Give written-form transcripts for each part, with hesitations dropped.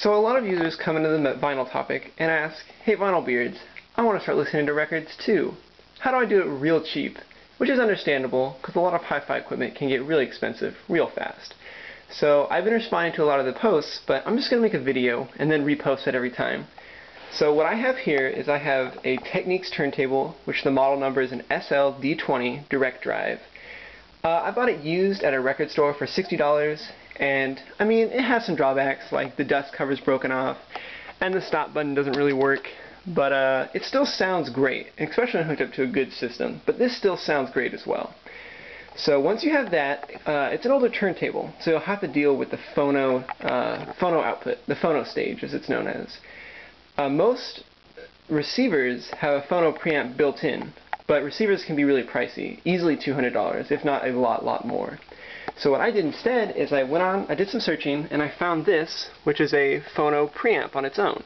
So a lot of users come into the vinyl topic and ask, hey Vinyl Beards, I want to start listening to records too. How do I do it real cheap? Which is understandable, because a lot of hi-fi equipment can get really expensive real fast. So I've been responding to a lot of the posts, but I'm just going to make a video and then repost it every time. So what I have here is I have a Technics turntable, which the model number is an SL-D20 direct drive. I bought it used at a record store for $60, and I mean, it has some drawbacks, like the dust cover's broken off, and the stop button doesn't really work, but it still sounds great, especially when hooked up to a good system, but this still sounds great as well. So once you have that, it's an older turntable, so you'll have to deal with the phono output, the phono stage as it's known as. Most receivers have a phono preamp built in, but receivers can be really pricey, easily $200, if not a lot more. So what I did instead is I did some searching, and I found this, which is a phono preamp on its own.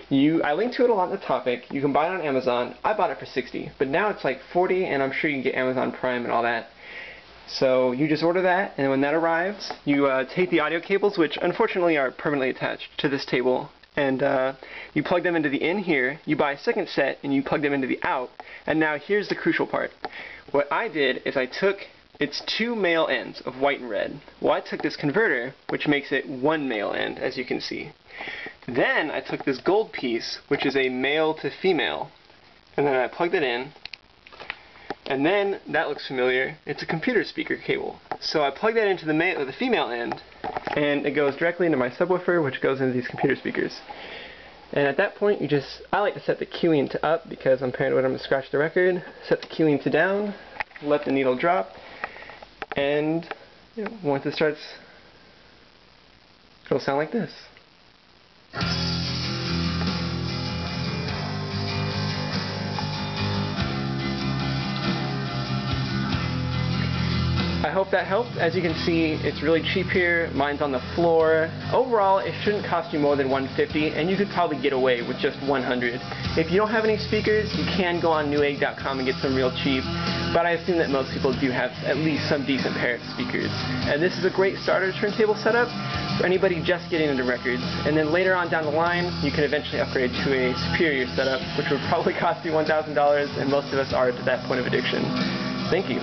I linked to it a lot in the topic. You can buy it on Amazon. I bought it for $60, but now it's like $40, and I'm sure you can get Amazon Prime and all that. So you just order that, and when that arrives, you take the audio cables, which unfortunately are permanently attached to this table, and you plug them into the in here, you buy a second set, and you plug them into the out, and now here's the crucial part. What I did is I took its two male ends of white and red. Well, I took this converter, which makes it one male end, as you can see. Then I took this gold piece, which is a male to female, and then I plugged it in, and then, that looks familiar, it's a computer speaker cable. So I plug that into the female end, and it goes directly into my subwoofer, which goes into these computer speakers. And at that point, I like to set the cueing to up because I'm paranoid I'm going to scratch the record. Set the cueing to down, let the needle drop, and once it starts, it'll sound like this. I hope that helped. As you can see, it's really cheap here. Mine's on the floor. Overall, it shouldn't cost you more than $150, and you could probably get away with just $100. If you don't have any speakers, you can go on Newegg.com and get some real cheap, but I assume that most people do have at least some decent pair of speakers. And this is a great starter turntable setup for anybody just getting into records. And then later on down the line, you can eventually upgrade to a superior setup, which would probably cost you $1,000, and most of us are to that point of addiction. Thank you.